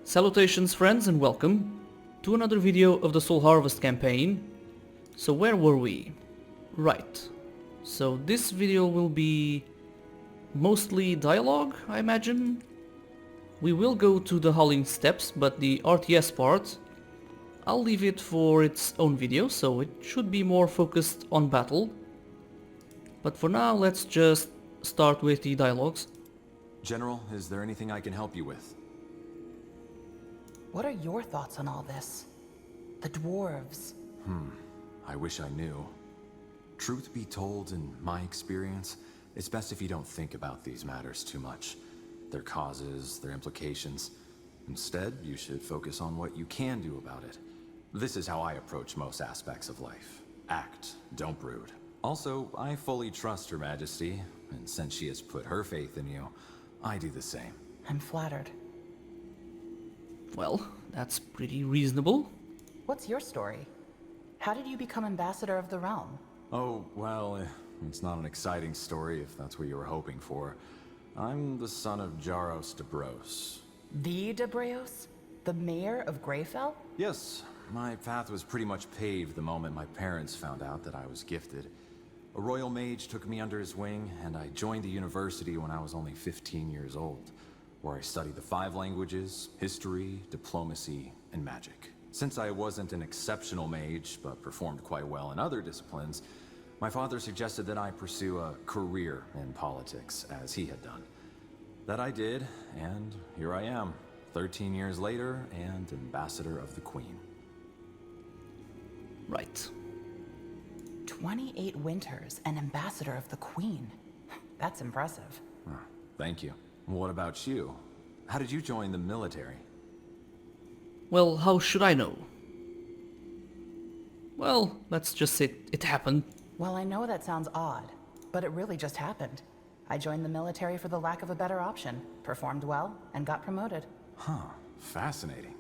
Salutations friends and welcome to another video of the Soul Harvest campaign. So where were we? Right. So this video will be mostly dialogue, I imagine. We will go to the Howling Steps, but the RTS part, I'll leave it for its own video, so it should be more focused on battle. But for now, let's just start with the dialogues. General, is there anything I can help you with? What are your thoughts on all this? The dwarves. I wish I knew. Truth be told, in my experience, it's best if you don't think about these matters too much. Their causes, their implications. Instead, you should focus on what you can do about it. This is how I approach most aspects of life. Act, don't brood. Also, I fully trust Her Majesty, and since she has put her faith in you, I do the same. I'm flattered. Well, that's pretty reasonable. What's your story? How did you become ambassador of the realm? Oh, well, it's not an exciting story if that's what you were hoping for. I'm the son of Jaros de Bros. The de Breos? The mayor of Greyfell? Yes, my path was pretty much paved the moment my parents found out that I was gifted. A royal mage took me under his wing, and I joined the university when I was only 15 years old, where I studied the 5 languages, history, diplomacy, and magic. Since I wasn't an exceptional mage, but performed quite well in other disciplines, my father suggested that I pursue a career in politics, as he had done. That I did, and here I am, 13 years later, and ambassador of the Queen. Right. 28 winters and ambassador of the Queen. That's impressive. Thank you. What about you? How did you join the military? Well, how should I know? Well, let's just say it happened. Well, I know that sounds odd, but it really just happened. I joined the military for the lack of a better option, performed well, and got promoted. Huh, fascinating.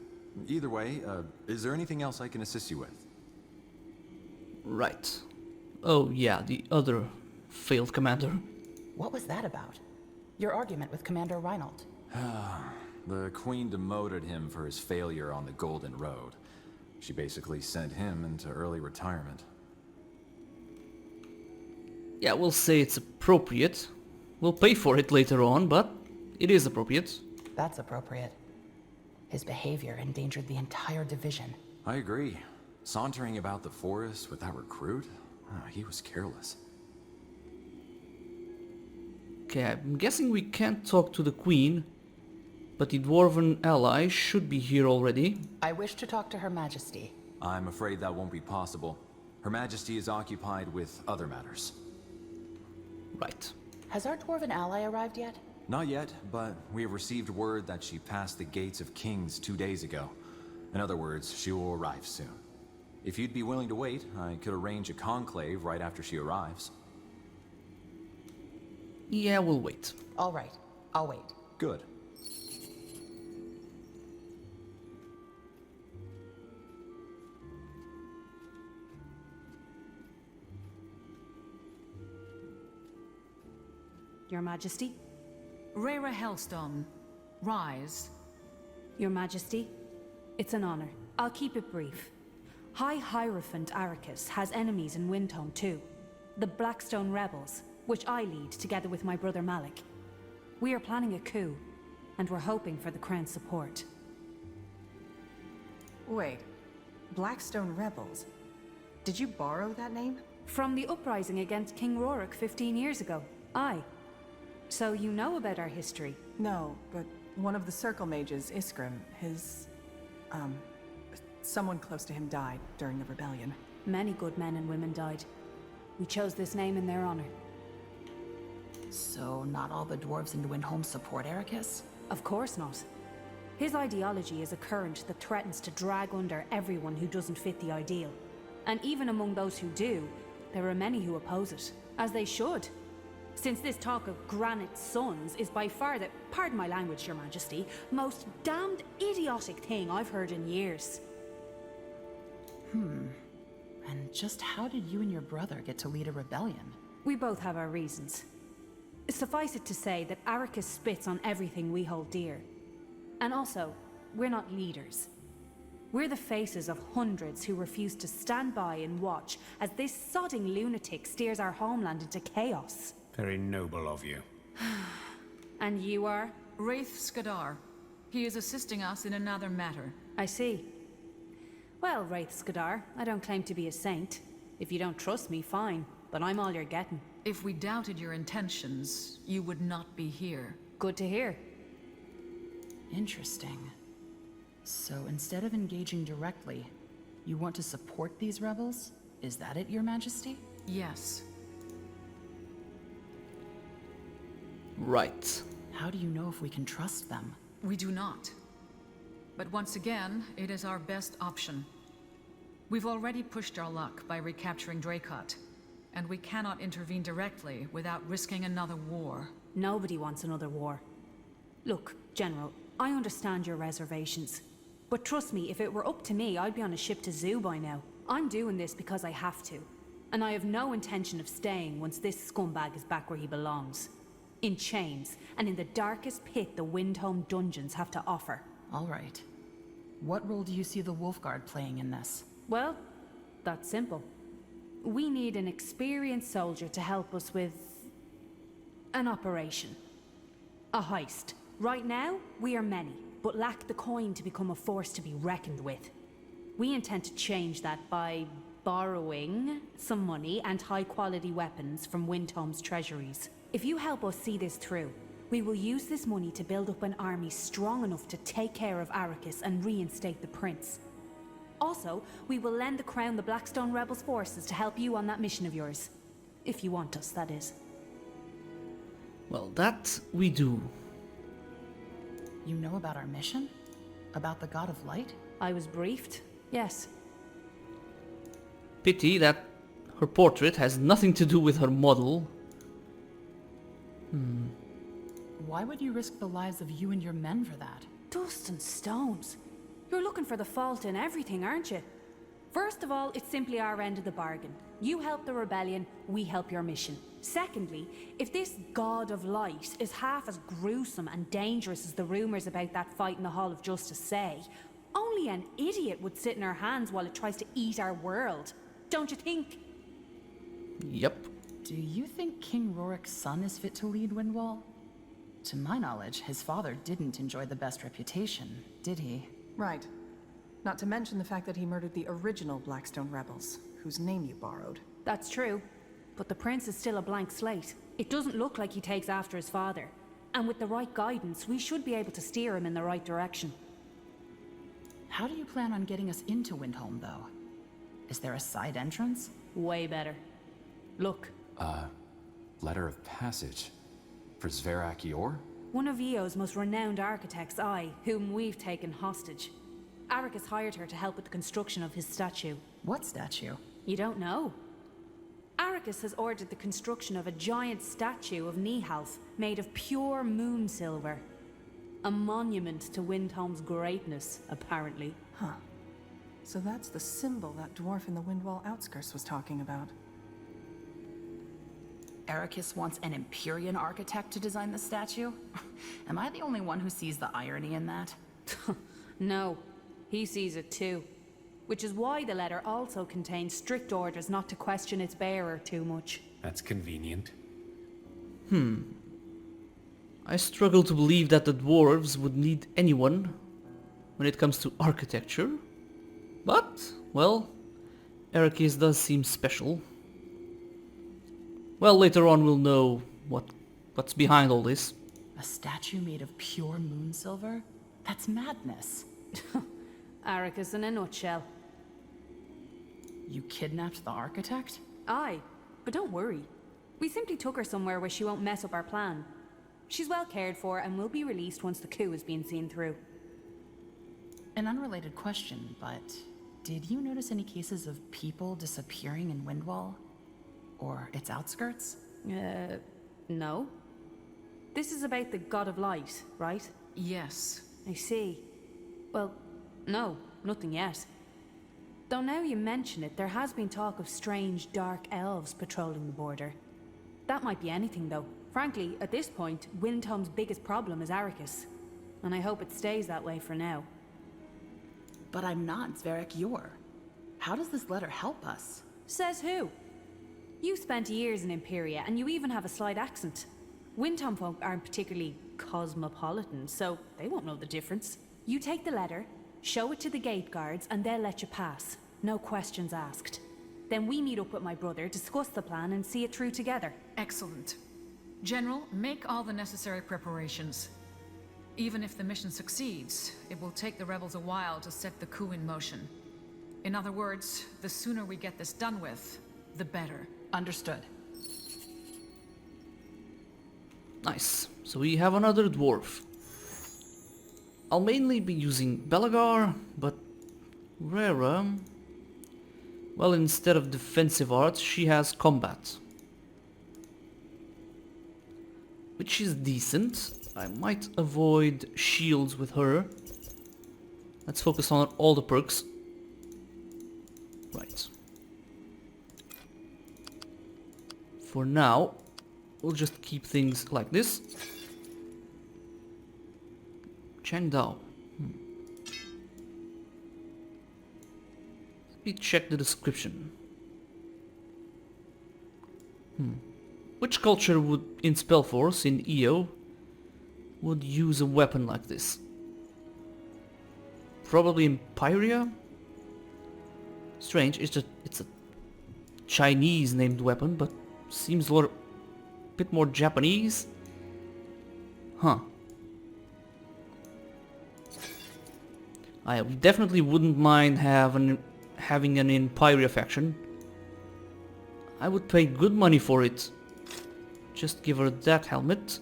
Either way, is there anything else I can assist you with? Right. Oh yeah, the other failed commander. What was that about? Your argument with Commander Reinhold. The Queen demoted him for his failure on the Golden Road. She basically sent him into early retirement. Yeah, we'll say it's appropriate. We'll pay for it later on, but it is appropriate. That's appropriate. His behavior endangered the entire division. I agree. Sauntering about the forest with that recruit? He was careless. Okay, I'm guessing we can't talk to the Queen, but the Dwarven ally should be here already. I wish to talk to Her Majesty. I'm afraid that won't be possible. Her Majesty is occupied with other matters. Right. Has our Dwarven ally arrived yet? Not yet, but we have received word that she passed the Gates of Kings 2 days ago. In other words, she will arrive soon. If you'd be willing to wait, I could arrange a conclave right after she arrives. Yeah, we'll wait. All right, I'll wait. Good. Your Majesty? Rhaera Hellstone, rise. Your Majesty, it's an honor. I'll keep it brief. High Hierophant Arrakis has enemies in Windhome too. The Blackstone rebels, which I lead together with my brother Malik. We are planning a coup, and we're hoping for the Crown's support. Wait, Blackstone rebels? Did you borrow that name? From the uprising against King Rorik 15 years ago, aye. So you know about our history? No, but one of the Circle Mages, Iskrim, someone close to him died during the rebellion. Many good men and women died. We chose this name in their honor. So not all the dwarves in Windhome support Arrakis? Of course not. His ideology is a current that threatens to drag under everyone who doesn't fit the ideal. And even among those who do, there are many who oppose it. As they should. Since this talk of Granite Sons is by far the, pardon my language, Your Majesty, most damned idiotic thing I've heard in years. And just how did you and your brother get to lead a rebellion? We both have our reasons. Suffice it to say that Arrakis spits on everything we hold dear. And also, we're not leaders. We're the faces of hundreds who refuse to stand by and watch as this sodding lunatic steers our homeland into chaos. Very noble of you. And you are? Wraith Skadar. He is assisting us in another matter. I see. Well, Wraith Skadar, I don't claim to be a saint. If you don't trust me, fine. But I'm all you're getting. If we doubted your intentions, you would not be here. Good to hear. Interesting. So instead of engaging directly, you want to support these rebels? Is that it, Your Majesty? Yes. Right. How do you know if we can trust them? We do not. But once again, it is our best option. We've already pushed our luck by recapturing Dracot, and we cannot intervene directly without risking another war. Nobody wants another war. Look, General, I understand your reservations. But trust me, if it were up to me, I'd be on a ship to Zoo by now. I'm doing this because I have to. And I have no intention of staying once this scumbag is back where he belongs. In chains, and in the darkest pit the Windhome dungeons have to offer. All right. What role do you see the Wolfguard playing in this? Well, that's simple. We need an experienced soldier to help us with an operation. A heist. Right now, we are many, but lack the coin to become a force to be reckoned with. We intend to change that by borrowing some money and high-quality weapons from Windhome's treasuries. If you help us see this through, we will use this money to build up an army strong enough to take care of Arrakis and reinstate the prince. Also, we will lend the crown the Blackstone rebels' forces to help you on that mission of yours. If you want us, that is. Well, that we do. You know about our mission? About the God of Light? I was briefed, yes. Pity that her portrait has nothing to do with her model. Why would you risk the lives of you and your men for that? Dust and stones. You're looking for the fault in everything, aren't you? First of all, it's simply our end of the bargain. You help the rebellion, we help your mission. Secondly, if this God of Light is half as gruesome and dangerous as the rumors about that fight in the Hall of Justice say, only an idiot would sit in our hands while it tries to eat our world. Don't you think? Yep. Do you think King Rorik's son is fit to lead Windwall? To my knowledge, his father didn't enjoy the best reputation, did he? Right. Not to mention the fact that he murdered the original Blackstone rebels, whose name you borrowed. That's true. But the prince is still a blank slate. It doesn't look like he takes after his father. And with the right guidance, we should be able to steer him in the right direction. How do you plan on getting us into Windhome, though? Is there a side entrance? Way better. Look. Letter of passage. For Zverak Yor? One of Eo's most renowned architects, whom we've taken hostage. Arrakis hired her to help with the construction of his statue. What statue? You don't know? Arrakis has ordered the construction of a giant statue of Nihalf, made of pure moon silver. A monument to Windhome's greatness, apparently. Huh. So that's the symbol that dwarf in the Windwall outskirts was talking about. Arrakis wants an Empyrean architect to design the statue? Am I the only one who sees the irony in that? No, he sees it too. Which is why the letter also contains strict orders not to question its bearer too much. That's convenient. I struggle to believe that the dwarves would need anyone when it comes to architecture. But, well, Arrakis does seem special. Well, later on we'll know what's behind all this. A statue made of pure moon silver? That's madness. Arrakis in a nutshell. You kidnapped the architect? Aye, but don't worry. We simply took her somewhere where she won't mess up our plan. She's well cared for and will be released once the coup has been seen through. An unrelated question, but did you notice any cases of people disappearing in Windwall? Or its outskirts? No. This is about the God of Light, right? Yes. I see. Well, no, nothing yet. Though now you mention it, there has been talk of strange dark elves patrolling the border. That might be anything, though. Frankly, at this point, Windhome's biggest problem is Arrakis. And I hope it stays that way for now. But I'm not Zverik Yor. How does this letter help us? Says who? You spent years in Imperia, and you even have a slight accent. Windham folk aren't particularly cosmopolitan, so they won't know the difference. You take the letter, show it to the gate guards, and they'll let you pass. No questions asked. Then we meet up with my brother, discuss the plan, and see it through together. Excellent. General, make all the necessary preparations. Even if the mission succeeds, it will take the rebels a while to set the coup in motion. In other words, the sooner we get this done with, the better. Understood. Nice. So we have another dwarf. I'll mainly be using Belagar, but Rera... well, instead of defensive arts, she has combat. Which is decent. I might avoid shields with her. Let's focus on all the perks. Right. For now, we'll just keep things like this. Chengdao. Let me check the description. Which culture would, in SpellForce, in EO, would use a weapon like this? Probably Imperia? Strange, it's a Chinese named weapon, but seems a bit more Japanese. Huh. I definitely wouldn't mind having an Imperia faction. I would pay good money for it. Just give her that helmet.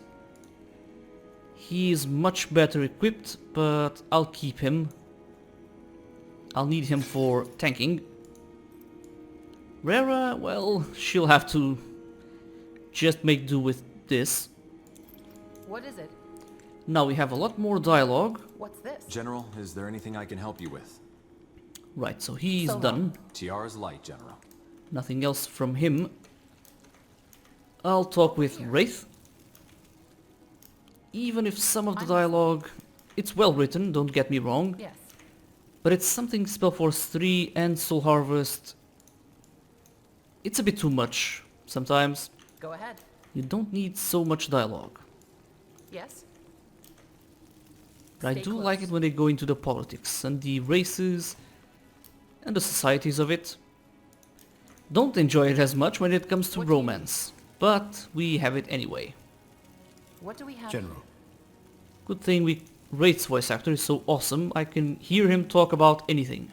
He is much better equipped, but I'll keep him. I'll need him for tanking. Rera, well, she'll have to just make do with this. What is it? Now we have a lot more dialogue. What's this? General, is there anything I can help you with? Right, so he's So done. Tiara's light, General. Nothing else from him. I'll talk with Wraith. Even if some of the dialogue, it's well written, don't get me wrong, Yes. but it's something SpellForce 3 and Soul Harvest, it's a bit too much sometimes. Go ahead. You don't need so much dialogue. Yes? But I Stay do close. like it when they go into the politics and the races and the societies of it. Don't enjoy it as much when it comes to What do you romance, but we have it anyway. What do we have? General, Good thing Wraith's voice actor is so awesome, I can hear him talk about anything.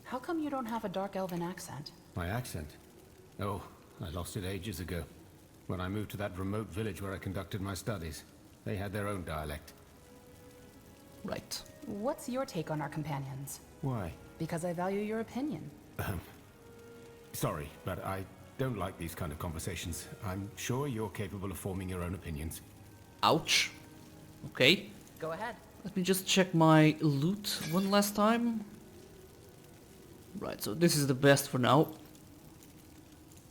How come you don't have a dark elven accent? my accent. Oh, I lost it ages ago. When I moved to that remote village where I conducted my studies. They had their own dialect. Right. What's your take on our companions? Why? Because I value your opinion. Sorry, but I don't like these kind of conversations. I'm sure you're capable of forming your own opinions. Ouch. Okay. Go ahead. Let me just check my loot one last time. Right, so this is the best for now.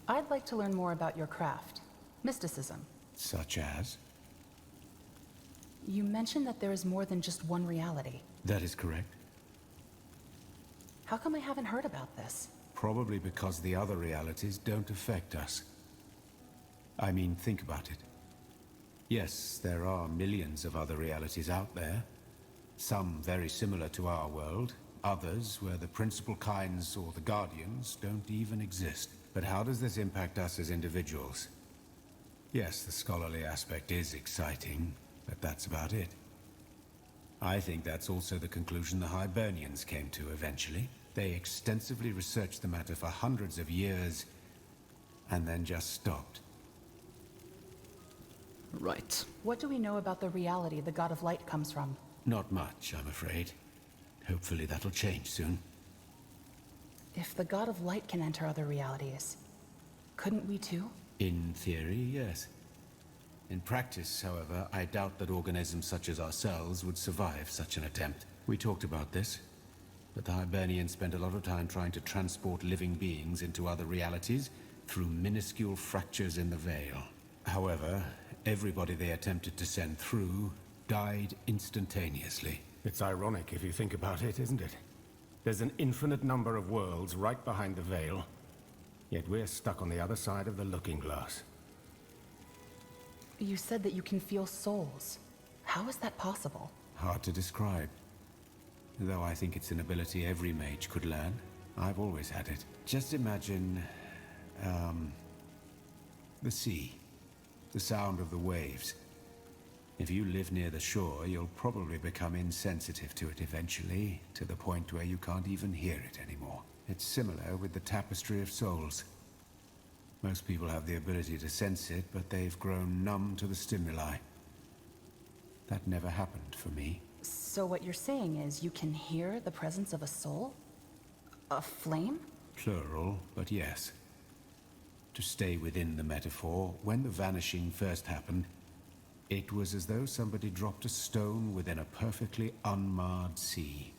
I'd like to learn more about your craft. Mysticism. Such as? You mentioned that there is more than just one reality. That is correct. How come I haven't heard about this? Probably because the other realities don't affect us. I mean, think about it. Yes, there are millions of other realities out there. Some very similar to our world, others where the principal kinds or the guardians don't even exist. But how does this impact us as individuals? Yes, the scholarly aspect is exciting, but that's about it. I think that's also the conclusion the Hibernians came to eventually. They extensively researched the matter for hundreds of years, and then just stopped. Right. What do we know about the reality the God of Light comes from? Not much, I'm afraid. Hopefully that'll change soon. If the God of Light can enter other realities, couldn't we too? In theory, yes. In practice, however, I doubt that organisms such as ourselves would survive such an attempt. We talked about this, but the Hibernians spent a lot of time trying to transport living beings into other realities through minuscule fractures in the veil. However, everybody they attempted to send through died instantaneously. It's ironic if you think about it, isn't it? There's an infinite number of worlds right behind the veil, yet we're stuck on the other side of the looking glass. You said that you can feel souls. How is that possible? Hard to describe. Though I think it's an ability every mage could learn. I've always had it. Just imagine, the sea. The sound of the waves. If you live near the shore, you'll probably become insensitive to it eventually, to the point where you can't even hear it anymore. It's similar with the Tapestry of Souls. Most people have the ability to sense it, but they've grown numb to the stimuli. That never happened for me. So what you're saying is you can hear the presence of a soul? A flame? Plural, but yes. To stay within the metaphor, when the vanishing first happened, it was as though somebody dropped a stone within a perfectly unmarred sea.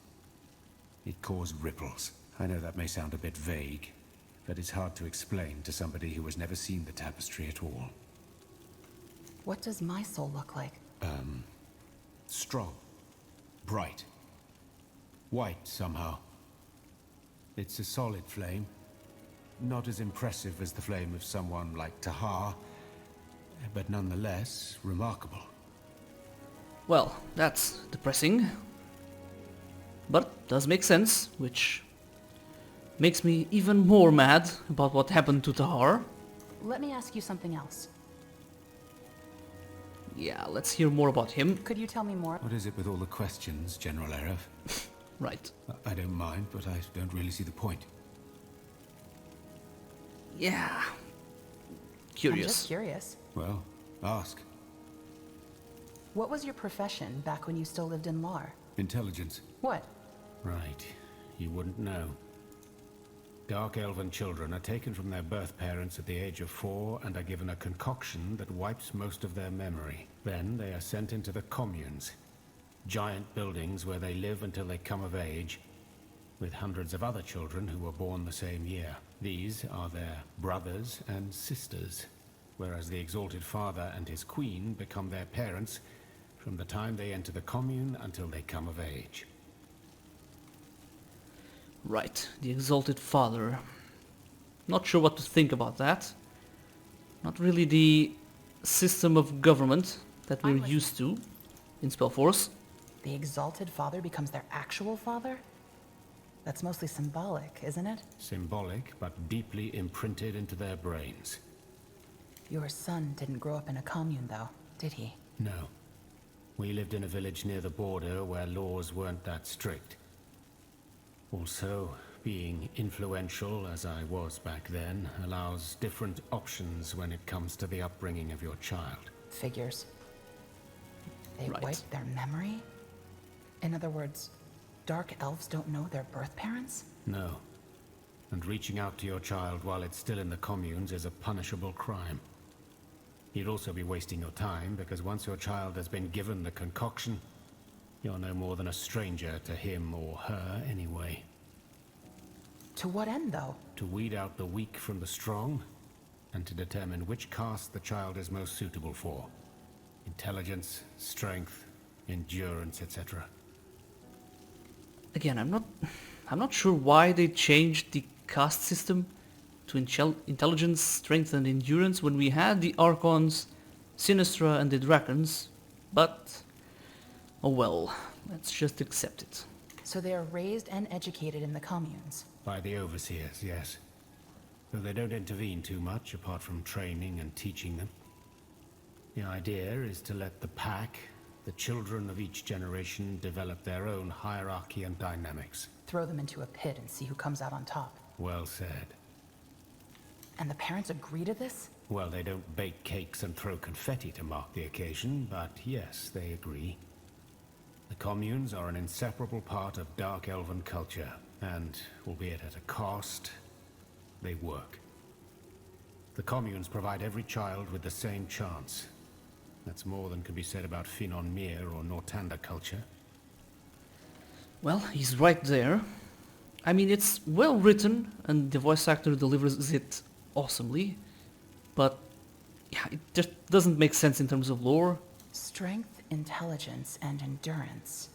It caused ripples. I know that may sound a bit vague, but it's hard to explain to somebody who has never seen the tapestry at all. What does my soul look like? Strong. Bright. White, somehow. It's a solid flame. Not as impressive as the flame of someone like Tahar, but nonetheless remarkable. Well, that's depressing. But does make sense, which makes me even more mad about what happened to Tahar. Let me ask you something else. Yeah, let's hear more about him. Could you tell me more? What is it with all the questions, General Erev? Right. I don't mind, but I don't really see the point. Yeah. I'm Curious. just curious. Well, ask. What was your profession back when you still lived in Lar? Intelligence. What? Right. You wouldn't know. Dark Elven children are taken from their birth parents at the age of 4 and are given a concoction that wipes most of their memory. Then they are sent into the communes, giant buildings where they live until they come of age, with hundreds of other children who were born the same year. These are their brothers and sisters, whereas the Exalted Father and his queen become their parents from the time they enter the commune until they come of age. Right, the Exalted Father. Not sure what to think about that. Not really the system of government that we're used to in SpellForce. The Exalted Father becomes their actual father? That's mostly symbolic, isn't it? Symbolic, but deeply imprinted into their brains. Your son didn't grow up in a commune, though, did he? No. We lived in a village near the border where laws weren't that strict. Also, being influential, as I was back then, allows different options when it comes to the upbringing of your child. Figures. They Right. wipe their memory? In other words, dark elves don't know their birth parents? No. And reaching out to your child while it's still in the communes is a punishable crime. You'd also be wasting your time, because once your child has been given the concoction, you're no more than a stranger to him or her anyway. To what end, though? To weed out the weak from the strong, and to determine which caste the child is most suitable for. Intelligence, strength, endurance, etc. Again, I'm not sure why they changed the caste system to intelligence, strength and endurance when we had the Archons, Sinistra and the Dragons, but oh well, let's just accept it. So they are raised and educated in the communes. By the overseers, yes. Though they don't intervene too much, apart from training and teaching them. The idea is to let the pack, the children of each generation, develop their own hierarchy and dynamics. Throw them into a pit and see who comes out on top. Well said. And the parents agree to this? Well, they don't bake cakes and throw confetti to mark the occasion, but yes, they agree. The communes are an inseparable part of Dark Elven culture, and, albeit at a cost, they work. The communes provide every child with the same chance. That's more than can be said about Finon Mir or Nortanda culture. Well, he's right there. I mean, it's well written and the voice actor delivers it awesomely, but yeah, it just doesn't make sense in terms of lore. Strength, intelligence, and endurance.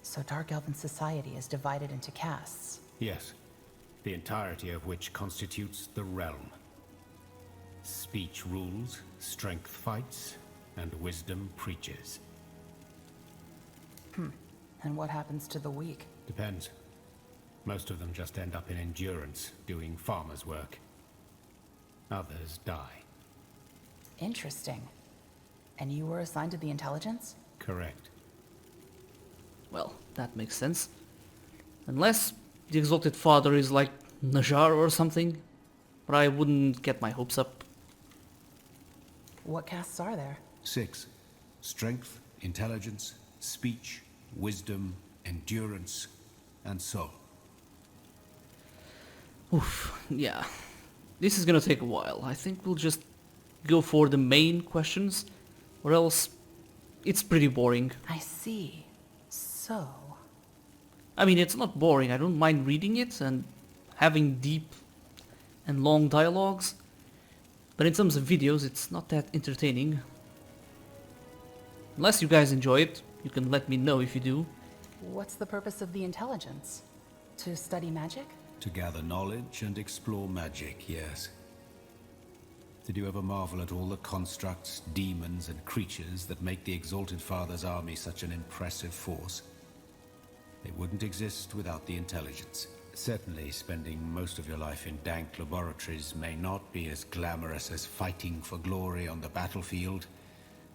So Dark Elven society is divided into castes. Yes, the entirety of which constitutes the realm. Speech rules, strength fights, and wisdom preaches. And what happens to the weak? Depends. Most of them just end up in endurance, doing farmer's work. Others die. Interesting. And you were assigned to the intelligence? Correct. Well, that makes sense. Unless the Exalted Father is like Najar or something. But I wouldn't get my hopes up. What castes are there? 6. Strength, intelligence, speech, wisdom, endurance, and soul. Oof, yeah. This is gonna take a while. I think we'll just go for the main questions, or else it's pretty boring. I see. So... I mean, it's not boring. I don't mind reading it and having deep and long dialogues, but in terms of videos, it's not that entertaining. Unless you guys enjoy it, you can let me know if you do. what's the purpose of the intelligence? To study magic? To gather knowledge and explore magic, yes. Did you ever marvel at all the constructs, demons, and creatures that make the Exalted Father's army such an impressive force? They wouldn't exist without the intelligence. Certainly, spending most of your life in dank laboratories may not be as glamorous as fighting for glory on the battlefield,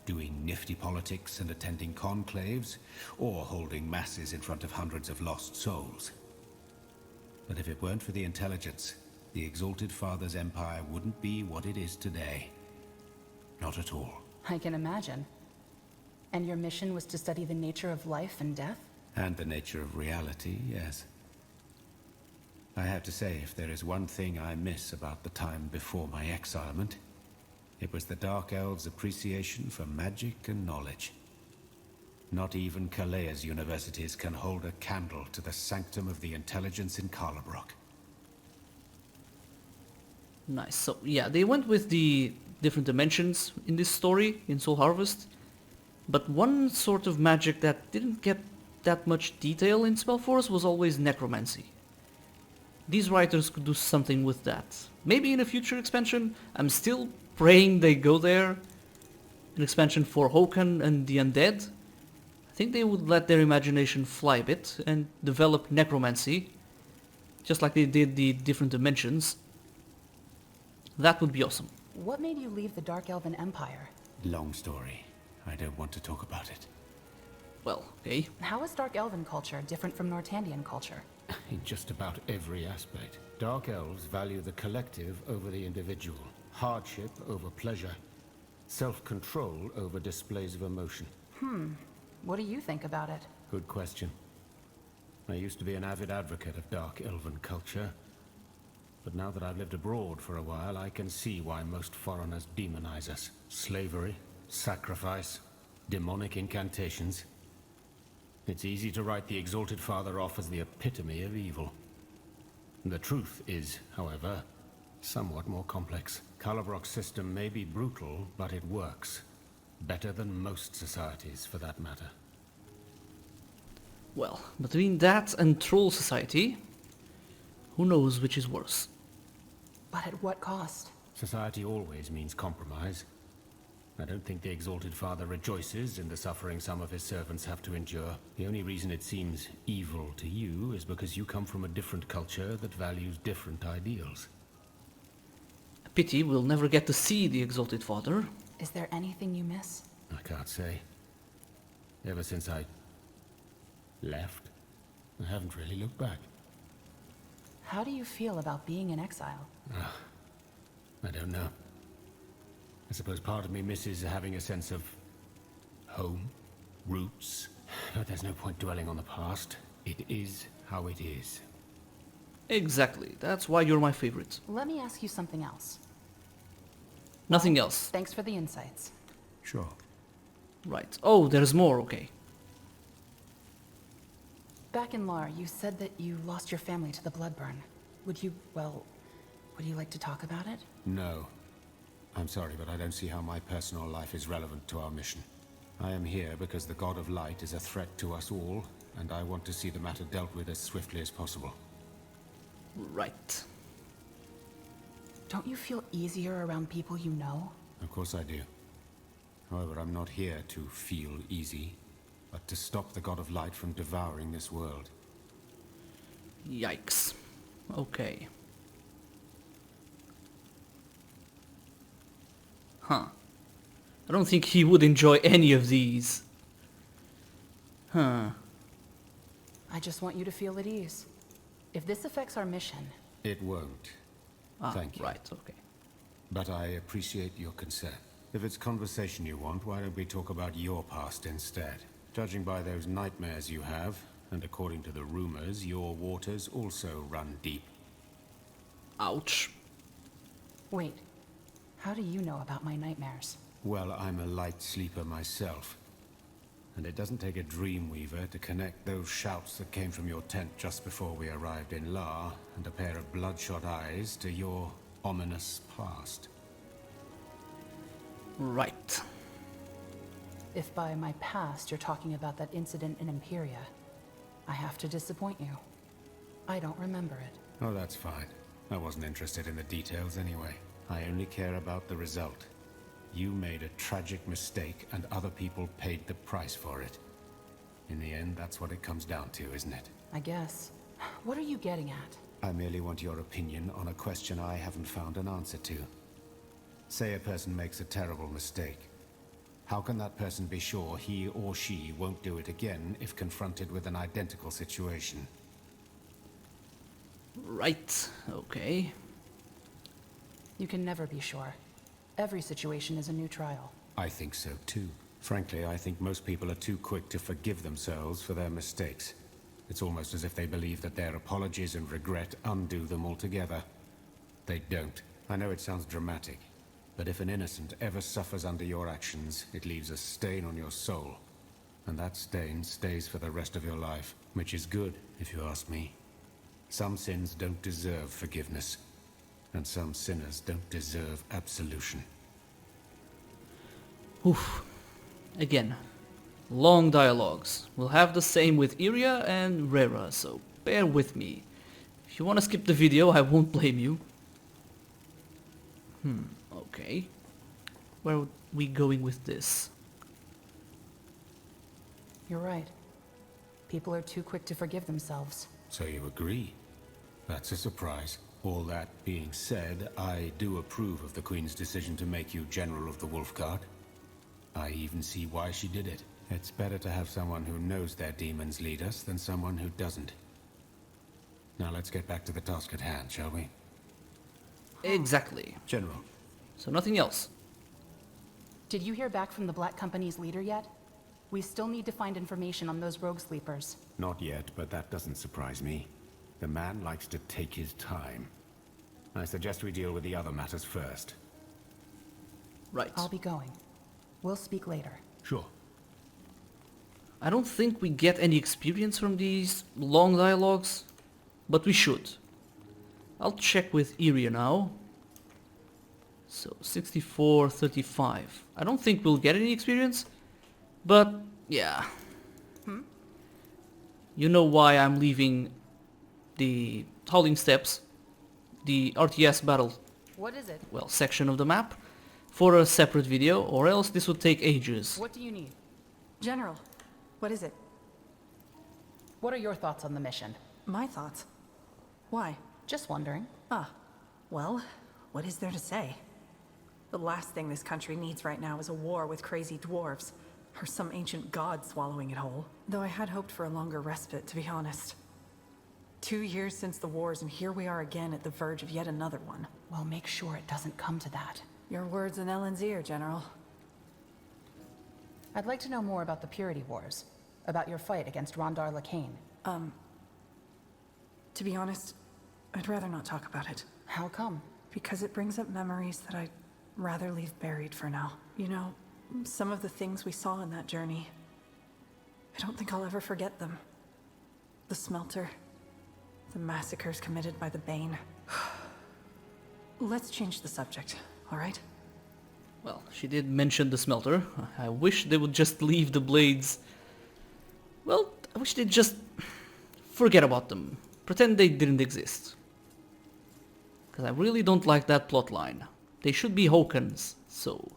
doing nifty politics and attending conclaves, or holding masses in front of hundreds of lost souls. But if it weren't for the intelligence, the Exalted Father's empire wouldn't be what it is today. Not at all. I can imagine. And your mission was to study the nature of life and death? And the nature of reality, yes. I have to say, if there is one thing I miss about the time before my exilement, it was the Dark Elves' appreciation for magic and knowledge. Not even Kalea's universities can hold a candle to the sanctum of the intelligence in Karlabrock. Nice. So yeah, they went with the different dimensions in this story, in Soul Harvest. But one sort of magic that didn't get that much detail in SpellForce was always necromancy. These writers could do something with that. Maybe in a future expansion. I'm still praying they go there. An expansion for Hokan and the Undead. I think they would let their imagination fly a bit and develop necromancy, just like they did the different dimensions. That would be awesome. What made you leave the Dark Elven Empire? Long story. I don't want to talk about it. Well, okay. How is Dark Elven culture different from Nortandian culture? In just about every aspect. Dark Elves value the collective over the individual, hardship over pleasure, self-control over displays of emotion. What do you think about it? Good question. I used to be an avid advocate of Dark Elven culture, but now that I've lived abroad for a while, I can see why most foreigners demonize us. Slavery, sacrifice, demonic incantations. It's easy to write the Exalted Father off as the epitome of evil. The truth is, however, somewhat more complex. Karlabrock's system may be brutal, but it works. Better than most societies, for that matter. Well, between that and Troll Society, who knows which is worse. But at what cost? Society always means compromise. I don't think the Exalted Father rejoices in the suffering some of his servants have to endure. The only reason it seems evil to you is because you come from a different culture that values different ideals. A pity we'll never get to see the Exalted Father. Is there anything you miss? I can't say. Ever since I left, I haven't really looked back. How do you feel about being in exile? I don't know. I suppose part of me misses having a sense of home, roots, but there's no point dwelling on the past. It is how it is. Exactly, that's why you're my favorite. Let me ask you something else. Nothing else. Thanks for the insights. Sure. Right. Oh, there's more, okay. Back in Lar, you said that you lost your family to the Bloodburn. Would you like to talk about it? No. I'm sorry, but I don't see how my personal life is relevant to our mission. I am here because the God of Light is a threat to us all, and I want to see the matter dealt with as swiftly as possible. Right. Don't you feel easier around people you know? Of course I do. However, I'm not here to feel easy, but to stop the God of Light from devouring this world. Yikes. Okay. Huh. I don't think he would enjoy any of these. Huh. I just want you to feel at ease. If this affects our mission... It won't. Thank you. Right, okay. But I appreciate your concern. If it's conversation you want, why don't we talk about your past instead? Judging by those nightmares you have, and according to the rumors, your waters also run deep. Ouch. Wait. How do you know about my nightmares? Well, I'm a light sleeper myself. And it doesn't take a dreamweaver to connect those shouts that came from your tent just before we arrived in La, and a pair of bloodshot eyes to your ominous past. Right. If by my past you're talking about that incident in Imperia, I have to disappoint you. I don't remember it. Oh, that's fine. I wasn't interested in the details anyway. I only care about the result. You made a tragic mistake, and other people paid the price for it. In the end, that's what it comes down to, isn't it? I guess. What are you getting at? I merely want your opinion on a question I haven't found an answer to. Say a person makes a terrible mistake. How can that person be sure he or she won't do it again if confronted with an identical situation? Right, okay. You can never be sure. Every situation is a new trial. I think so too. Frankly, I think most people are too quick to forgive themselves for their mistakes. It's almost as if they believe that their apologies and regret undo them altogether. They don't. I know it sounds dramatic, but if an innocent ever suffers under your actions, it leaves a stain on your soul. And that stain stays for the rest of your life, which is good, if you ask me. Some sins don't deserve forgiveness, and some sinners don't deserve absolution. Oof. Again, long dialogues. We'll have the same with Iria and Rera, so bear with me. If you want to skip the video, I won't blame you. Okay. Where are we going with this? You're right. People are too quick to forgive themselves. So you agree? That's a surprise. All that being said, I do approve of the Queen's decision to make you General of the Wolf Guard. I even see why she did it. It's better to have someone who knows their demons lead us than someone who doesn't. Now let's get back to the task at hand, shall we? Exactly. General. So nothing else. Did you hear back from the Black Company's leader yet? We still need to find information on those rogue sleepers. Not yet, but that doesn't surprise me. The man likes to take his time. I suggest we deal with the other matters first. Right. I'll be going. We'll speak later. Sure. I don't think we get any experience from these long dialogues, but we should. I'll check with Iria now. So 64, 35. I don't think we'll get any experience, but yeah. You know why I'm leaving the Howling Steps, the RTS battle, What is it? well, section of the map, for a separate video, or else this would take ages. What do you need? General, what is it? What are your thoughts on the mission? My thoughts. Why? Just wondering. Well, what is there to say? The last thing this country needs right now is a war with crazy dwarves, or some ancient god swallowing it whole. Though I had hoped for a longer respite, to be honest. 2 years since the wars, and here we are again at the verge of yet another one. Well, make sure it doesn't come to that. Your words in Ellen's ear, General. I'd like to know more about the Purity Wars. About your fight against Rondar Lacane. To be honest, I'd rather not talk about it. How come? Because it brings up memories that I'd rather leave buried for now. You know, some of the things we saw in that journey, I don't think I'll ever forget them. The smelter, the massacres committed by the Bane. Let's change the subject, all right? Well, she did mention the smelter. I wish they would just leave the blades. Well, I wish they'd just forget about them. Pretend they didn't exist. Because I really don't like that plotline. They should be Hokans, so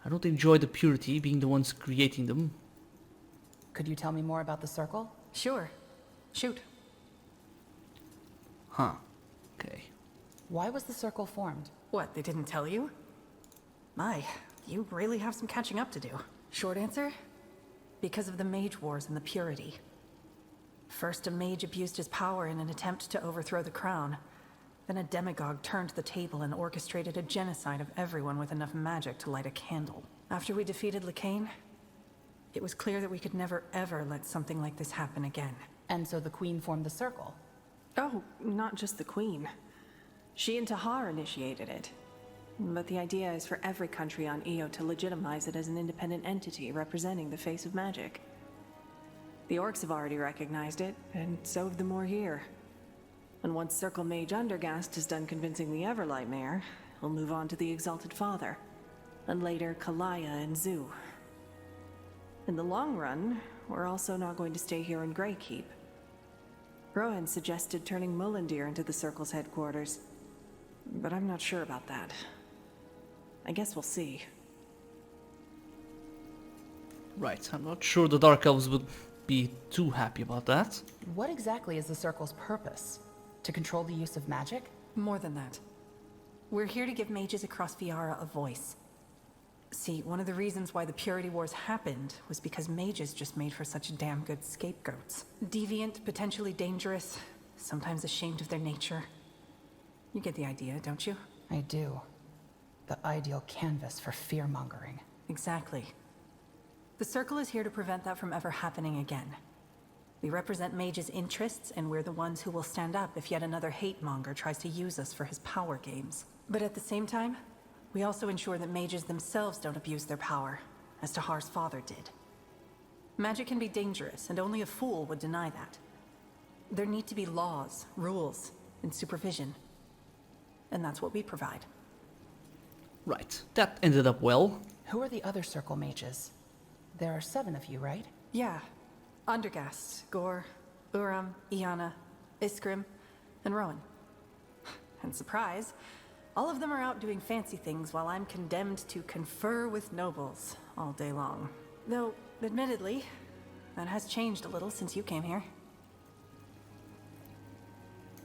I don't enjoy the Purity being the ones creating them. Could you tell me more about the circle? Sure. Shoot. Huh. Okay. Why was the circle formed? What, they didn't tell you? My, you really have some catching up to do. Short answer? Because of the Mage Wars and the Purity. First, a mage abused his power in an attempt to overthrow the crown. Then a demagogue turned the table and orchestrated a genocide of everyone with enough magic to light a candle. After we defeated Lacane, it was clear that we could never ever let something like this happen again. And so the Queen formed the circle. Oh, not just the Queen. She and Tahar initiated it. But the idea is for every country on Io to legitimize it as an independent entity representing the face of magic. The Orcs have already recognized it, and so have the more here. And once Circle Mage Undergast is done convincing the Everlight Mayor, he'll move on to the Exalted Father, and later Kalaya and Zoo. In the long run, we're also not going to stay here in Greykeep. Rowan suggested turning Mullendeer into the Circle's headquarters, but I'm not sure about that. I guess we'll see. Right, I'm not sure the Dark Elves would be too happy about that. What exactly is the circle's purpose? To control the use of magic? More than that. We're here to give mages across Viara a voice. See, one of the reasons why the Purity Wars happened was because mages just made for such damn good scapegoats. Deviant, potentially dangerous, sometimes ashamed of their nature. You get the idea, don't you? I do. The ideal canvas for fear-mongering. Exactly. The Circle is here to prevent that from ever happening again. We represent mages' interests, and we're the ones who will stand up if yet another hate-monger tries to use us for his power games. But at the same time, we also ensure that mages themselves don't abuse their power, as Tahar's father did. Magic can be dangerous, and only a fool would deny that. There need to be laws, rules, and supervision. And that's what we provide. Right, that ended up well. Who are the other circle mages? There are 7 of you, right? Yeah. Undergast, Gore, Uram, Iana, Iskrim, and Rowan. And surprise, all of them are out doing fancy things while I'm condemned to confer with nobles all day long. Though, admittedly, that has changed a little since you came here.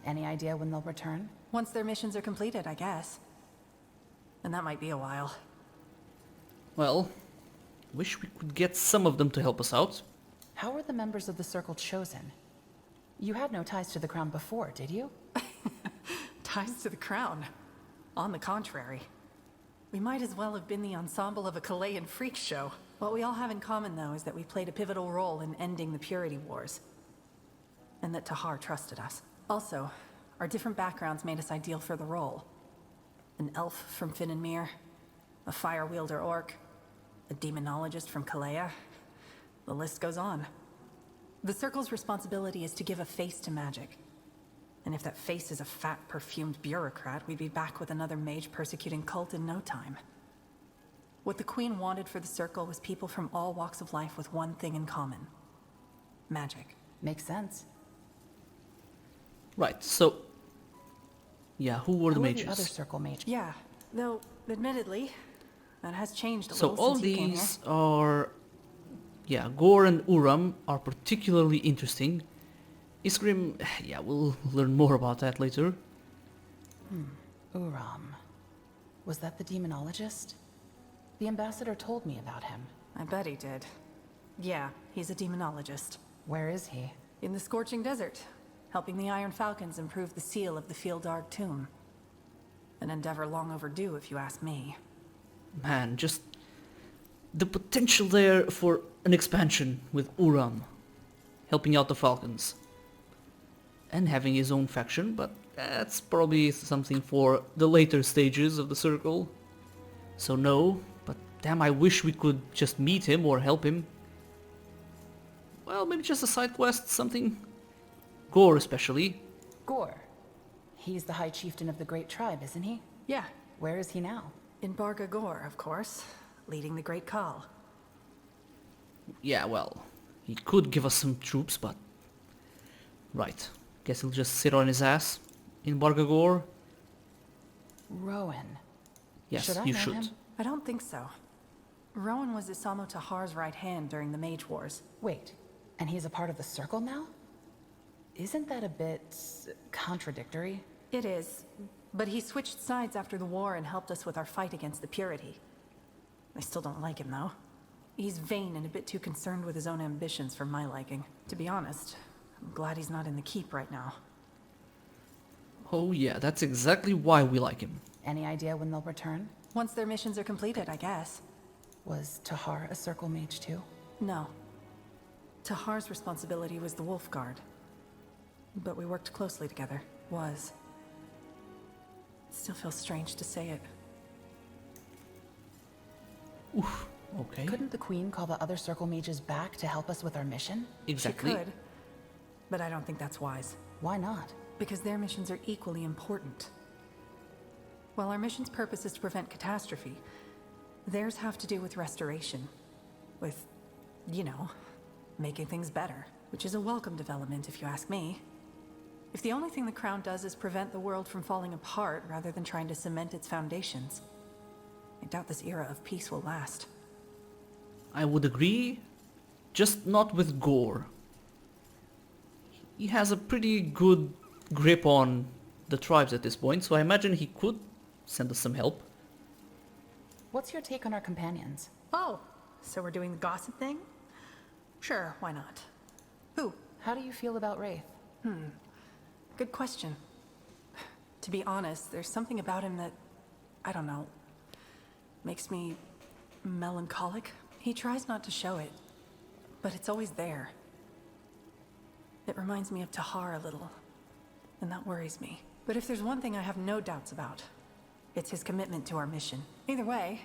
Any idea when they'll return? Once their missions are completed, I guess. And that might be a while. Well, wish we could get some of them to help us out. How were the members of the circle chosen? You had no ties to the crown before, did you? Ties to the crown. On the contrary. We might as well have been the ensemble of a Kalayan freak show. What we all have in common, though, is that we played a pivotal role in ending the Purity Wars. And that Tahar trusted us. Also, our different backgrounds made us ideal for the role. An elf from Fin and Mir, a fire wielder orc, a demonologist from Kalea. The list goes on. The Circle's responsibility is to give a face to magic. And if that face is a fat, perfumed bureaucrat, we'd be back with another mage-persecuting cult in no time. What the Queen wanted for the Circle was people from all walks of life with one thing in common. Magic. Makes sense. Right, so... yeah, who were the Who are mages? the other circle mages? Yeah, though, admittedly, that has changed a So little all since you came here. these are... yeah, Gore and Uram are particularly interesting. Iskrim, yeah, we'll learn more about that later. Uram. Was that the demonologist? The ambassador told me about him. I bet he did. Yeah, he's a demonologist. Where is he? In the scorching desert, helping the Iron Falcons improve the seal of the Fieldard tomb. An endeavor long overdue, if you ask me. Man, just... the potential there for an expansion with Uram. Helping out the Falcons. And having his own faction, but that's probably something for the later stages of the Circle. So no, but damn, I wish we could just meet him or help him. Well, maybe just a side quest, something. Gore especially. Gore. He's the High Chieftain of the Great Tribe, isn't he? Yeah, Where is he now? In Bargagor, of course, leading the Great Call. Yeah, well, he could give us some troops, but... Right. Guess he'll just sit on his ass in Bargagor. Rowan. Yes, Should I you know should. him? I don't think so. Rowan was Isamo Tahar's right hand during the Mage Wars. Wait, and he's a part of the Circle now? Isn't that a bit contradictory? It is, but he switched sides after the war and helped us with our fight against the Purity. I still don't like him, though. He's vain and a bit too concerned with his own ambitions for my liking. To be honest, I'm glad he's not in the keep right now. Oh yeah, that's exactly why we like him. Any idea when they'll return? Once their missions are completed, I guess. Was Tahar a Circle mage too? No. Tahar's responsibility was the Wolf Guard. But we worked closely together. Was. It still feels strange to say it. Oof, okay. Couldn't the Queen call the other Circle mages back to help us with our mission? Exactly. She could, but I don't think that's wise. Why not? Because their missions are equally important. While our mission's purpose is to prevent catastrophe, theirs have to do with restoration. With, you know, making things better. Which is a welcome development, if you ask me. If the only thing the Crown does is prevent the world from falling apart rather than trying to cement its foundations, I doubt this era of peace will last. I would agree, just not with Gore. He has a pretty good grip on the tribes at this point, so I imagine he could send us some help. What's your take on our companions? Oh, so we're doing the gossip thing? Sure, why not? Who? How do you feel about Wraith? Good question. To be honest, there's something about him that, I don't know, makes me melancholic. He tries not to show it, but it's always there. It reminds me of Tahar a little, and that worries me. But if there's one thing I have no doubts about, it's his commitment to our mission. Either way,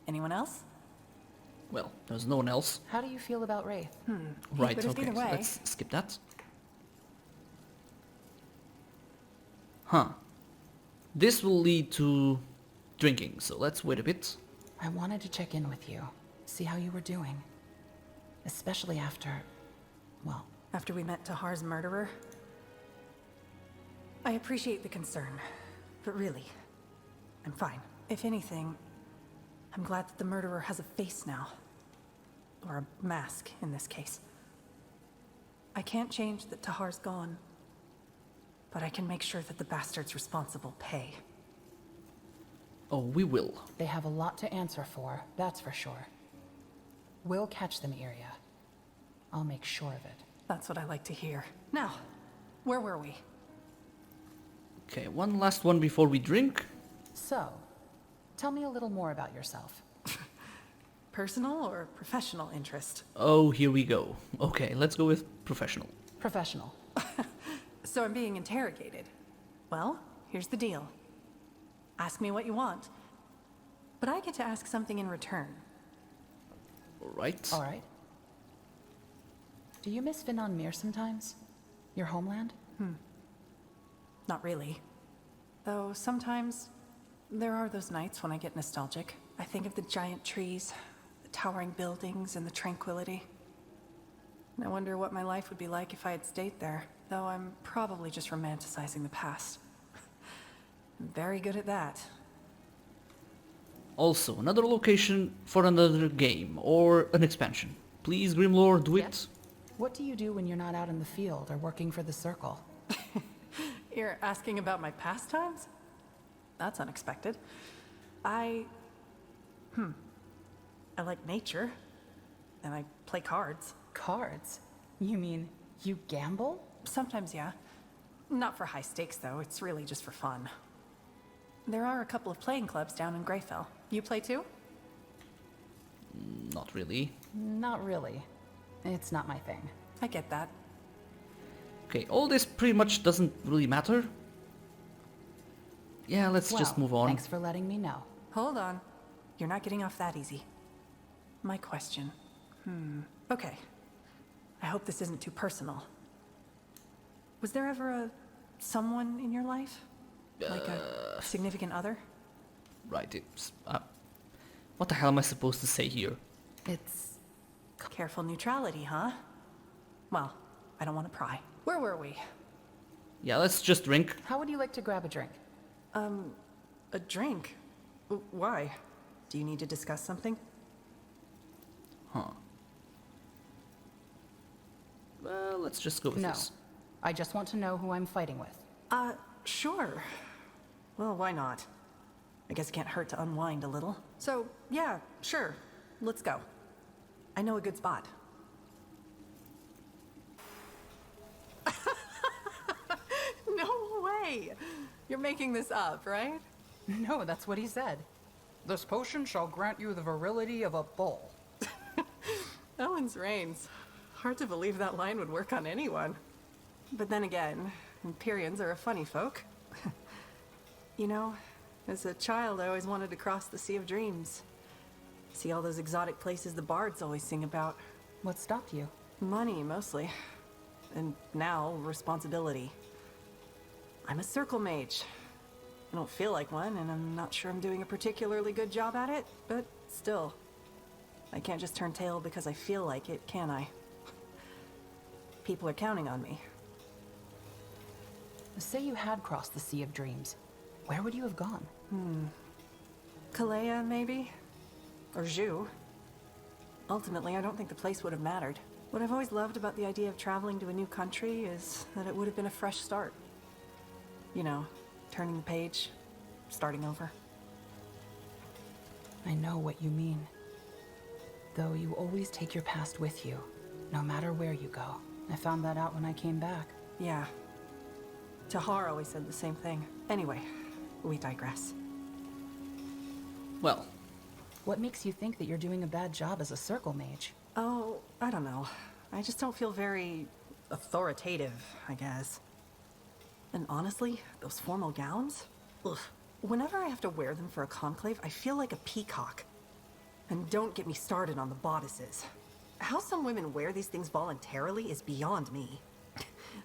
anyone else? Well, there's no one else. How do you feel about Wraith? Right, But if okay, either so way- let's skip that. Huh. This will lead to drinking, so let's wait a bit. I wanted to check in with you, see how you were doing. Especially after, well, After we met Tahar's murderer? I appreciate the concern, but really, I'm fine. If anything, I'm glad that the murderer has a face now. Or a mask, in this case. I can't change that Tahar's gone, but I can make sure that the bastards responsible pay. Oh, we will. they have a lot to answer for, that's for sure. We'll catch them, Iria. I'll make sure of it. That's what I like to hear. Now, where were we? Okay, one last one before we drink. So, tell me a little more about yourself. Personal or professional interest? Oh, here we go. Okay, let's go with professional. Professional. So I'm being interrogated. Well, here's the deal. Ask me what you want, but I get to ask something in return. Alright. All right. Do you miss Finan Mir sometimes? Your homeland? Not really. Though sometimes there are those nights when I get nostalgic. I think of the giant trees, the towering buildings, and the tranquility. And I wonder what my life would be like if I had stayed there, though I'm probably just romanticizing the past. I'm very good at that. Also, another location for another game or an expansion. Please, Grimlore, do it. Yes. What do you do when you're not out in the field or working for the Circle? You're asking about my pastimes? That's unexpected. I like nature. And I play cards. Cards? You mean you gamble? Sometimes, yeah. Not for high stakes, though. It's really just for fun. There are a couple of playing clubs down in Greyfell. You play too? Not really. Not really. It's not my thing. I get that. Okay, all this pretty much doesn't really matter. Yeah, let's just move on. Thanks for letting me know. Hold on. You're not getting off that easy. My question. Okay. I hope this isn't too personal. Was there ever someone in your life? Like a significant other? Right, it's... what the hell am I supposed to say here? It's... Careful neutrality, huh? Well, I don't want to pry. Where were we? Yeah, let's just drink. How would you like to grab a drink? A drink? Why? Do you need to discuss something? Huh. Well, let's just go with No. this. I just want to know who I'm fighting with. Sure. Well, why not? I guess it can't hurt to unwind a little. So, yeah, sure. Let's go. I know a good spot. No way! You're making this up, right? No, that's what he said. This potion shall grant you the virility of a bull. Ellen's reigns. Hard to believe that line would work on anyone. But then again, Empyreans are a funny folk. You know, as a child I always wanted to cross the Sea of Dreams. See all those exotic places the bards always sing about. What stopped you? Money, mostly. And now, responsibility. I'm a circle mage. I don't feel like one, and I'm not sure I'm doing a particularly good job at it, but still. I can't just turn tail because I feel like it, can I? People are counting on me. Say you had crossed the Sea of Dreams. Where would you have gone? Kalea, maybe? Or Zhu. Ultimately, I don't think the place would have mattered. What I've always loved about the idea of traveling to a new country is that it would have been a fresh start. You know, turning the page, starting over. I know what you mean. Though you always take your past with you, no matter where you go. I found that out when I came back. Yeah. Tahar always said the same thing. Anyway, we digress. Well, What makes you think that you're doing a bad job as a circle mage? Oh, I don't know. I just don't feel very authoritative, I guess. And honestly, those formal gowns? Ugh. Whenever I have to wear them for a conclave, I feel like a peacock. And don't get me started on the bodices. How some women wear these things voluntarily is beyond me.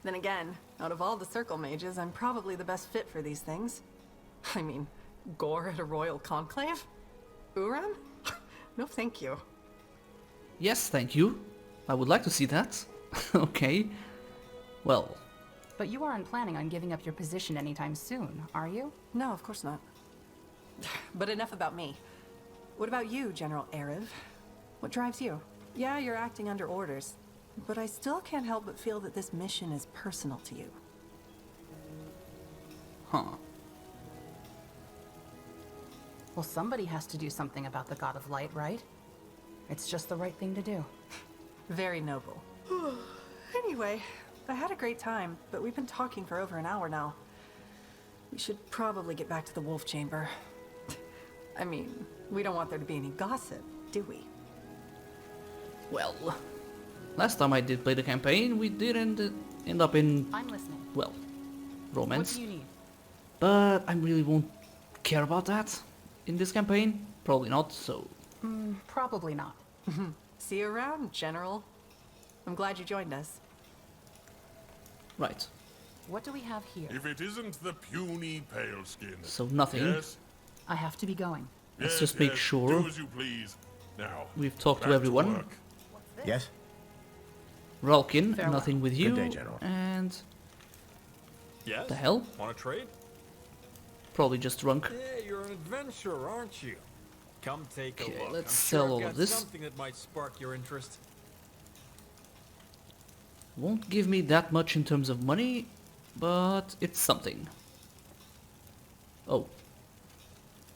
Then again, out of all the circle mages, I'm probably the best fit for these things. I mean, gore at a royal conclave? Uran? No thank you. yes, thank you. I would like to see that. Okay. Well, But you aren't planning on giving up your position anytime soon, are you? No, of course not. But enough about me. What about you, General Arev? What drives you? Yeah, you're acting under orders, but I still can't help but feel that this mission is personal to you. huh. Well, somebody has to do something about the God of Light, right? It's just the right thing to do. Very noble. Anyway, I had a great time, but we've been talking for over an hour now. We should probably get back to the wolf chamber. I mean, we don't want there to be any gossip, do we? Well, last time I did play the campaign, we did end up in, I'm listening. well, What romance. do you need? But I really won't care about that in this campaign. Probably not, so... Probably not. See you around, General. I'm glad you joined us. Right. What do we have here? If it isn't the puny paleskin. So nothing. Yes. I have to be going. Let's Yes, just make yes, sure Do as you please. Now. we've talked back to everyone. work. Yes? Ralkin, Farewell. nothing with you. day, General. And... Yes? the hell? Want to trade? Probably just drunk. Yeah, you're an adventurer, aren't you? Come take a Okay, look. let's I'm sell sure all I've of got this. Something that might spark your interest. Won't give me that much in terms of money, but it's something. Oh.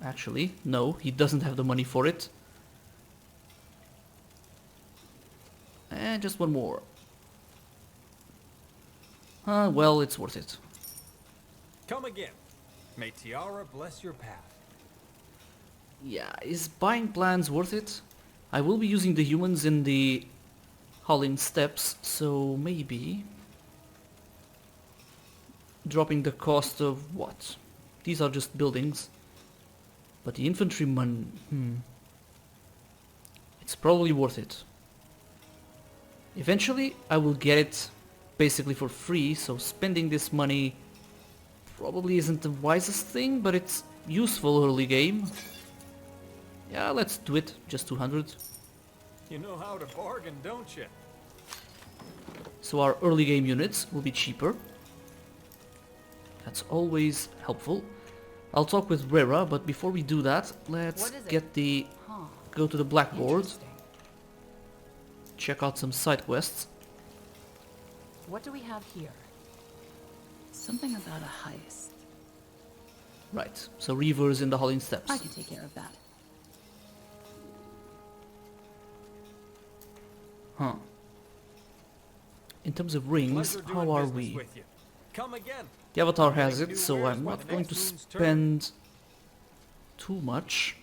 Actually, no, he doesn't have the money for it. And just one more. Well, it's worth it. Come again. May Tiara bless your path. Yeah, is buying plans worth it? I will be using the humans in the Hallin Steppes, so maybe... dropping the cost of what? These are just buildings. But the infantryman... It's probably worth it. Eventually, I will get it basically for free, so spending this money probably isn't the wisest thing, but it's useful early game. Yeah, let's do it. Just 200. You know how to bargain, don't you? So our early game units will be cheaper. That's always helpful. I'll talk with Rera, but before we do that, let's go to the blackboard. Check out some side quests. What do we have here? Something about a heist. Right, so Reavers in the Holling Steppes. I can take care of that. Huh. In terms of rings, Pleasure how doing are business we? with you. Come again. The Avatar has Getting it, new so wares I'm by not the going next to moon's turn. spend too much.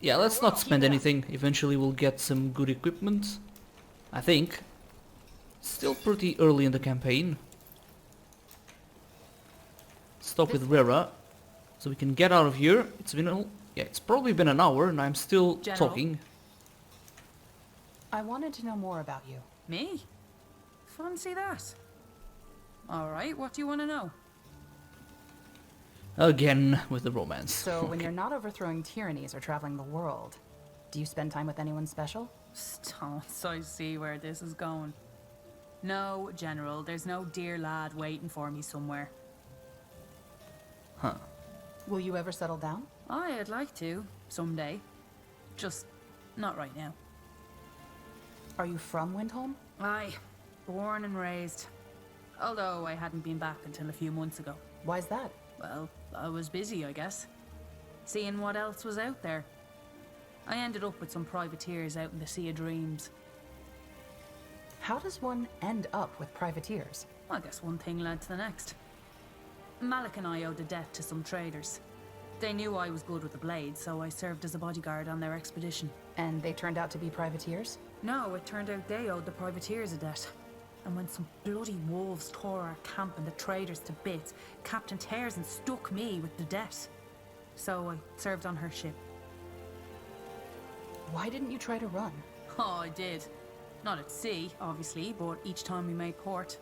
Yeah, let's not spend anything. Eventually we'll get some good equipment. I think. Still pretty early in the campaign. Stop with Rera, so we can get out of here. It's been it's probably been an hour, and I'm still talking. I wanted to know more about you. Me? Fancy that. Alright, what do you want to know? Again with the romance. So when you're not overthrowing tyrannies or traveling the world, do you spend time with anyone special? Stones, I see where this is going. No, General, there's no dear lad waiting for me somewhere. Huh. Will you ever settle down? I'd like to, someday. Just not right now. Are you from Windholm? Aye, born and raised. Although I hadn't been back until a few months ago. Why's that? Well, I was busy, I guess. Seeing what else was out there. I ended up with some privateers out in the Sea of Dreams. How does one end up with privateers? I guess one thing led to the next. Malik and I owed a debt to some traders. They knew I was good with the blade, so I served as a bodyguard on their expedition. And they turned out to be privateers? No, it turned out they owed the privateers a debt. And when some bloody wolves tore our camp and the traders to bits, Captain Tarzan stuck me with the debt. So I served on her ship. Why didn't you try to run? Oh, I did. Not at sea, obviously, but each time we made port,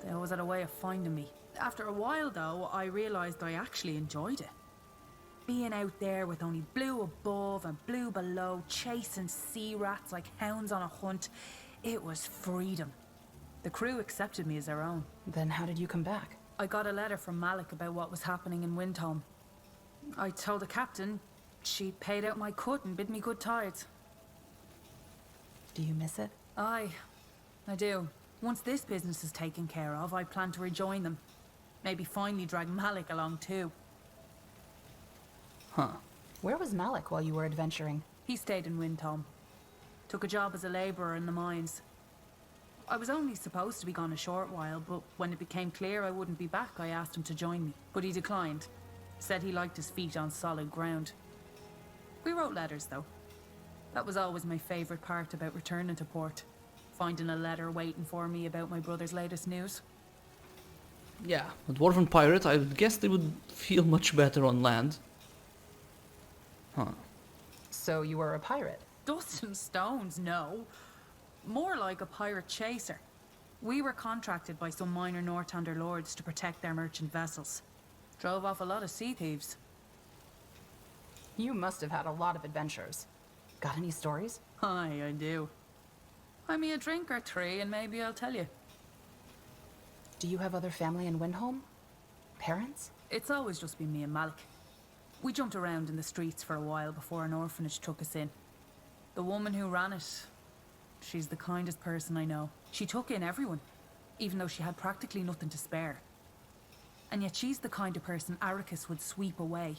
they always had a way of finding me. After a while, though, I realised I actually enjoyed it. Being out there with only blue above and blue below, chasing sea rats like hounds on a hunt, it was freedom. The crew accepted me as their own. Then how did you come back? I got a letter from Malik about what was happening in Windholm. I told the captain. She paid out my cut and bid me good tides. Do you miss it? Aye, I do. Once this business is taken care of, I plan to rejoin them. Maybe finally drag Malik along too. Huh. Where was Malik while you were adventuring? He stayed in Windholm. Took a job as a labourer in the mines. I was only supposed to be gone a short while, but when it became clear I wouldn't be back, I asked him to join me. But he declined. Said he liked his feet on solid ground. We wrote letters, though. That was always my favourite part about returning to port. Finding a letter waiting for me about my brother's latest news. Yeah, a dwarven pirate, I would guess they would feel much better on land. Huh. So you were a pirate? Dust and stones, no. More like a pirate chaser. We were contracted by some minor Northander lords to protect their merchant vessels. Drove off a lot of sea thieves. You must have had a lot of adventures. Got any stories? Aye, I do. Buy me a drink or three and maybe I'll tell you. Do you have other family in Windholm? Parents? It's always just been me and Malik. We jumped around in the streets for a while before an orphanage took us in. The woman who ran it, she's the kindest person I know. She took in everyone, even though she had practically nothing to spare. And yet she's the kind of person Arrakis would sweep away.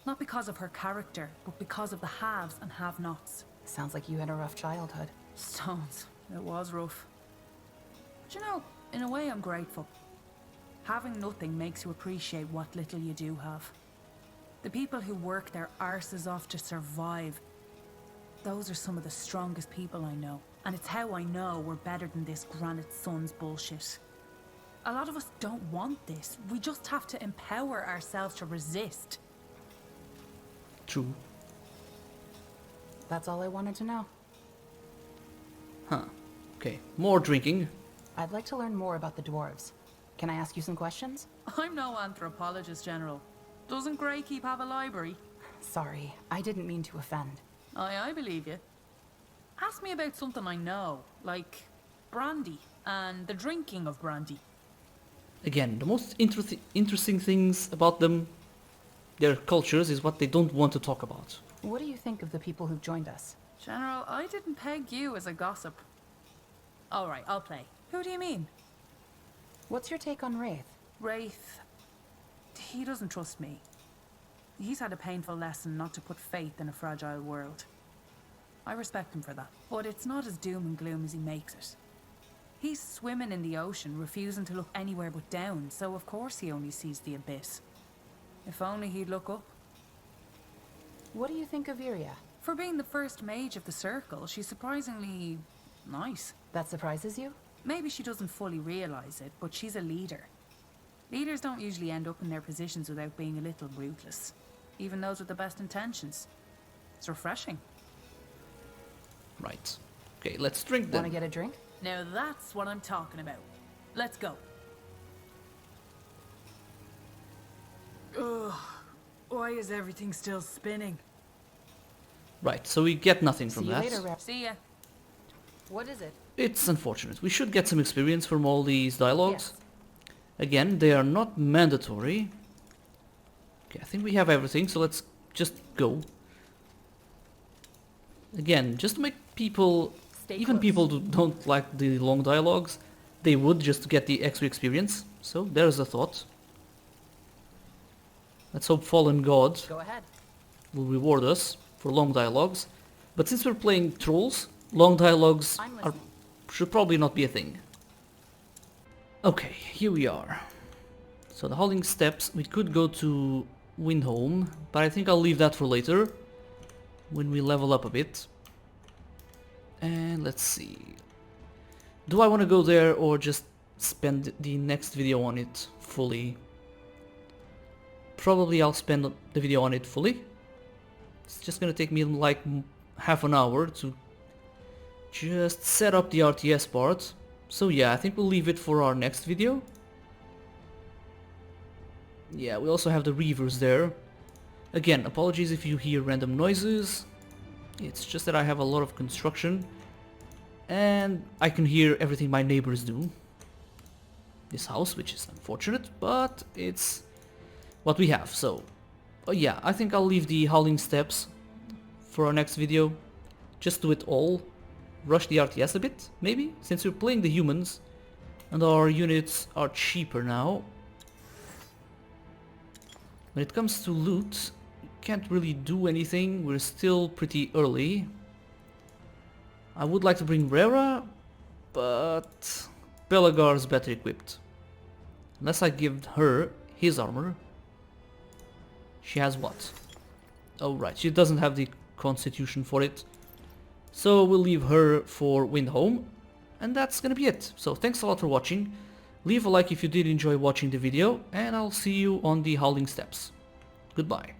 Not because of her character, but because of the haves and have-nots. Sounds like you had a rough childhood. Stones. It was rough. But you know, in a way I'm grateful. Having nothing makes you appreciate what little you do have. The people who work their arses off to survive, those are some of the strongest people I know. And it's how I know we're better than this Granite Sun's bullshit. A lot of us don't want this. We just have to empower ourselves to resist. True. That's all I wanted to know. Huh. Okay, more drinking. I'd like to learn more about the dwarves. Can I ask you some questions? I'm no anthropologist, General. Doesn't Greykeep have a library? Sorry, I didn't mean to offend. I believe you. Ask me about something I know, like brandy and the drinking of brandy. Again, the most interesting things about them, their cultures, is what they don't want to talk about. What do you think of the people who've joined us? General, I didn't peg you as a gossip. Alright, I'll play. Who do you mean? What's your take on Wraith? Wraith. He doesn't trust me. He's had a painful lesson not to put faith in a fragile world. I respect him for that, but it's not as doom and gloom as he makes it. He's swimming in the ocean, refusing to look anywhere but down, so of course he only sees the abyss. If only he'd look up. What do you think of Iria? For being the first mage of the circle, she's surprisingly nice. That surprises you? Maybe she doesn't fully realize it, but she's a leader. Leaders don't usually end up in their positions without being a little ruthless. Even those with the best intentions. It's refreshing. Right. Okay, let's drink then. Want to get a drink? Now that's what I'm talking about. Let's go. Ugh. Why is everything still spinning? Right, so we get nothing from See you that. later, Rep. See ya. What is it? It's unfortunate. We should get some experience from all these dialogues. Yes. Again, they are not mandatory. Okay, I think we have everything, so let's just go. Again, just to make people, Stay even close. people who don't like the long dialogues, they would just to get the extra experience. So there's a thought. Let's hope Fallen God Go ahead. will reward us for long dialogues. But since we're playing trolls, long dialogues I'm listening. should probably not be a thing. Okay, here we are. So the Howling Steps, we could go to Windholm, but I think I'll leave that for later, when we level up a bit. And let's see. Do I want to go there or just spend the next video on it fully? Probably I'll spend the video on it fully. It's just gonna take me like half an hour to just set up the RTS part. So yeah, I think we'll leave it for our next video. Yeah, we also have the Reavers there. Again, apologies if you hear random noises. It's just that I have a lot of construction and I can hear everything my neighbors do. This house, which is unfortunate, but it's what we have. So yeah, I think I'll leave the Howling Steps for our next video. Just do it all. Rush the RTS a bit, maybe, since we're playing the humans and our units are cheaper now. When it comes to loot, we can't really do anything. We're still pretty early. I would like to bring Rera, but Belagar's better equipped. Unless I give her his armor. She has what? Oh right, she doesn't have the constitution for it. So we'll leave her for Windholm. And that's gonna be it. So thanks a lot for watching. Leave a like if you did enjoy watching the video. And I'll see you on the Howling Steps. Goodbye.